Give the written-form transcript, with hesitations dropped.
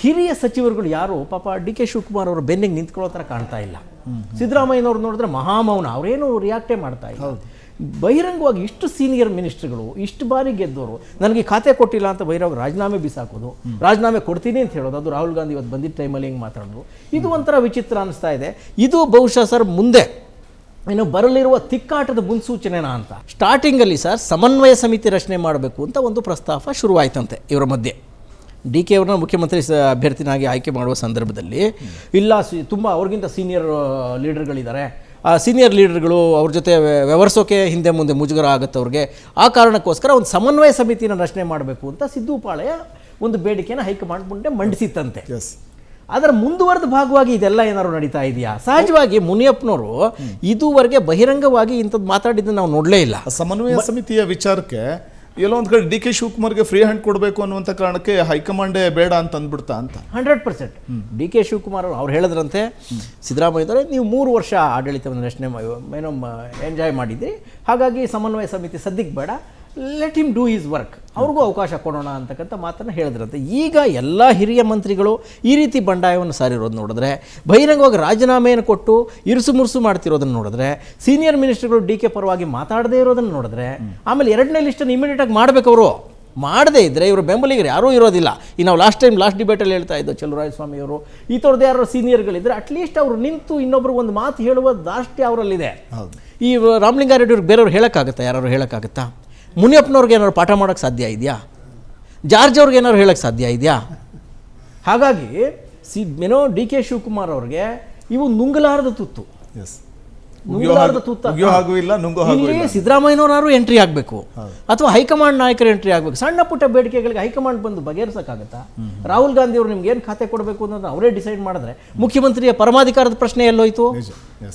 ಹಿರಿಯ ಸಚಿವರುಗಳು ಯಾರು ಪಾಪ ಡಿ.ಕೆ. ಶಿವಕುಮಾರ್ ಅವರು ಬೆನ್ನಿಗೆ ನಿಂತ್ಕೊಳ್ಳೋ ಥರ ಕಾಣ್ತಾ ಇಲ್ಲ. ಸಿದ್ದರಾಮಯ್ಯನವ್ರು ನೋಡಿದ್ರೆ ಮಹಾಮೌನ, ಅವರೇನು ರಿಯಾಕ್ಟೇ ಮಾಡ್ತಾ ಇಲ್ಲ. ಬಹಿರಂಗವಾಗಿ ಇಷ್ಟು ಸೀನಿಯರ್ ಮಿನಿಸ್ಟ್ರುಗಳು ಇಷ್ಟು ಬಾರಿ ಗೆದ್ದವರು ನನಗೆ ಖಾತೆ ಕೊಟ್ಟಿಲ್ಲ ಅಂತ ಬಹಿರಂಗ ರಾಜೀನಾಮೆ ಬಿಸಾಕೋದು, ರಾಜೀನಾಮೆ ಕೊಡ್ತೀನಿ ಅಂತ ಹೇಳೋದು, ಅದು ರಾಹುಲ್ ಗಾಂಧಿ ಇವತ್ತು ಬಂದಿದ್ದ ಟೈಮಲ್ಲಿ ಹಿಂಗೆ ಮಾತಾಡೋದು, ಇದು ಒಂಥರ ವಿಚಿತ್ರ ಅನಿಸ್ತಾ ಇದೆ. ಇದು ಬಹುಶಃ ಸರ್ ಮುಂದೆ ಇನ್ನು ಬರಲಿರುವ ತಿಕ್ಕಾಟದ ಮುನ್ಸೂಚನೆನಾ ಅಂತ. ಸ್ಟಾರ್ಟಿಂಗಲ್ಲಿ ಸರ್ ಸಮನ್ವಯ ಸಮಿತಿ ರಚನೆ ಮಾಡಬೇಕು ಅಂತ ಒಂದು ಪ್ರಸ್ತಾಪ ಶುರುವಾಯ್ತಂತೆ ಇವರ ಮಧ್ಯೆ. ಡಿ.ಕೆ. ಅವ್ರನ್ನ ಮುಖ್ಯಮಂತ್ರಿ ಅಭ್ಯರ್ಥಿನಾಗಿ ಆಯ್ಕೆ ಮಾಡುವ ಸಂದರ್ಭದಲ್ಲಿ ಇಲ್ಲ ತುಂಬ ಅವ್ರಿಗಿಂತ ಸೀನಿಯರ್ ಲೀಡರ್ಗಳಿದ್ದಾರೆ, ಆ ಸೀನಿಯರ್ ಲೀಡರ್ಗಳು ಅವ್ರ ಜೊತೆ ವ್ಯವಹರಿಸೋಕೆ ಹಿಂದೆ ಮುಂದೆ ಮುಜುಗರ ಆಗುತ್ತೆ ಅವ್ರಿಗೆ, ಆ ಕಾರಣಕ್ಕೋಸ್ಕರ ಒಂದು ಸಮನ್ವಯ ಸಮಿತಿನ ರಚನೆ ಮಾಡಬೇಕು ಅಂತ ಸಿದ್ದು ಪಾಳೆಯ ಒಂದು ಬೇಡಿಕೆಯನ್ನು ಹೈಕಮಾಂಡ್ ಮುಂದೆ ಮಂಡಿಸಿತ್ತಂತೆ. ಅದರ ಮುಂದುವರೆದ ಭಾಗವಾಗಿ ಇದೆಲ್ಲ ಏನಾದ್ರು ನಡೀತಾ ಇದೆಯಾ? ಸಹಜವಾಗಿ ಮುನಿಯಪ್ಪನವರು ಇದುವರೆಗೆ ಬಹಿರಂಗವಾಗಿ ಇಂಥದ್ದು ಮಾತಾಡಿದ್ದನ್ನು ನಾವು ನೋಡಲೇ ಇಲ್ಲ. ಸಮನ್ವಯ ಸಮಿತಿಯ ವಿಚಾರಕ್ಕೆ ಎಲ್ಲೋ ಒಂದು ಕಡೆ ಡಿ.ಕೆ. ಶಿವಕುಮಾರ್ಗೆ ಫ್ರೀ ಹ್ಯಾಂಡ್ ಕೊಡಬೇಕು ಅನ್ನುವಂಥ ಕಾರಣಕ್ಕೆ ಹೈಕಮಾಂಡೇ ಬೇಡ ಅಂತ ಅಂದ್ಬಿಡ್ತಾ ಅಂತ. 100% ಡಿ.ಕೆ. ಶಿವಕುಮಾರ್ ಅವ್ರು ಹೇಳಿದ್ರಂತೆ ಸಿದ್ದರಾಮಯ್ಯ ನೀವು 3 ವರ್ಷ ಆಡಳಿತವನ್ನು ರಚನೆ ಏನೋ ಎಂಜಾಯ್ ಮಾಡಿದ್ರಿ, ಹಾಗಾಗಿ ಸಮನ್ವಯ ಸಮಿತಿ ಸದ್ಯಕ್ಕೆ ಬೇಡ, let him do is work, ಅವ್ರಿಗೂ ಅವಕಾಶ ಕೊಡೋಣ ಅಂತಕ್ಕಂಥ ಮಾತನ್ನು ಹೇಳಿದ್ರಂತೆ. ಈಗ ಎಲ್ಲ ಹಿರಿಯ ಮಂತ್ರಿಗಳು ಈ ರೀತಿ ಬಂಡಾಯವನ್ನು ಸಾರಿರೋದು ನೋಡಿದ್ರೆ, ಬಹಿರಂಗವಾಗಿ ರಾಜೀನಾಮೆಯನ್ನು ಕೊಟ್ಟು ಇರುಸು ಮುರುಸು ಮಾಡ್ತಿರೋದನ್ನು ನೋಡಿದ್ರೆ, ಸೀನಿಯರ್ ಮಿನಿಸ್ಟರ್ಗಳು ಡಿ.ಕೆ. ಪರವಾಗಿ ಮಾತಾಡದೇ ಇರೋದನ್ನು ನೋಡಿದ್ರೆ, ಆಮೇಲೆ 2ನೇ ಲಿಸ್ಟನ್ನು ಇಮಿಡಿಯೇಟಾಗಿ ಮಾಡಬೇಕು. ಅವರು ಮಾಡದೇ ಇದ್ದರೆ ಇವರು ಬೆಂಬಲಿಗರು ಯಾರೂ ಇರೋದಿಲ್ಲ. ಈ ನಾವು ಲಾಸ್ಟ್ ಡಿಬೇಟಲ್ಲಿ ಹೇಳ್ತಾ ಇದ್ದೋ ಚಲುವರಾಯಸ್ವಾಮಿಯವರು ಈ ಥರದ್ದು ಯಾರು ಸೀನಿಯರ್ಗಳಿದ್ದರೆ ಅಟ್ಲೀಸ್ಟ್ ಅವರು ನಿಂತು ಇನ್ನೊಬ್ರಿಗೆ ಒಂದು ಮಾತು ಹೇಳುವ ದಾಷ್ಟ್ಯ ಅವರಲ್ಲಿದೆ. ಈ ರಾಮಲಿಂಗಾರೆಡ್ಡಿ ಅವ್ರಿಗೆ ಬೇರೆಯವ್ರು ಹೇಳೋಕ್ಕಾಗತ್ತಾ? ಯಾರು ಹೇಳೋಕ್ಕಾಗತ್ತಾ? ಮುನಿಯಪ್ಪನವ್ರಿಗೆ ಏನಾದ್ರು ಪಾಠ ಮಾಡೋಕ್ಕೆ ಸಾಧ್ಯ ಇದೆಯಾ? ಜಾರ್ಜ್ ಅವ್ರಿಗೆ ಏನಾದ್ರು ಹೇಳೋಕ್ಕೆ ಸಾಧ್ಯ ಇದೆಯಾ? ಹಾಗಾಗಿ ಡಿ.ಕೆ. ಶಿವಕುಮಾರ್ ಅವ್ರಿಗೆ ಇವು ನುಂಗಲಾರದ ತುತ್ತು, ನುಂಗಲಾರದ ತುತ್ತ. ಇಲ್ಲಿ ಸಿದ್ದರಾಮಯ್ಯನವರಾರು ಎಂಟ್ರಿ ಆಗಬೇಕು ಅಥವಾ ಹೈಕಮಾಂಡ್ ನಾಯಕರು ಎಂಟ್ರಿ ಆಗಬೇಕು. ಸಣ್ಣ ಪುಟ್ಟ ಬೇಡಿಕೆಗಳಿಗೆ ಹೈಕಮಾಂಡ್ ಬಂದು ಬಗೆಹರಿಸೋಕ್ಕಾಗತ್ತಾ? ರಾಹುಲ್ ಗಾಂಧಿ ಅವರು ನಿಮ್ಗೆ ಏನು ಖಾತೆ ಕೊಡಬೇಕು ಅನ್ನೋದನ್ನ ಅವರೇ ಡಿಸೈಡ್ ಮಾಡಿದ್ರೆ ಮುಖ್ಯಮಂತ್ರಿಯ ಪರಮಾಧಿಕಾರದ ಪ್ರಶ್ನೆ ಎಲ್ಲೋಯ್ತು?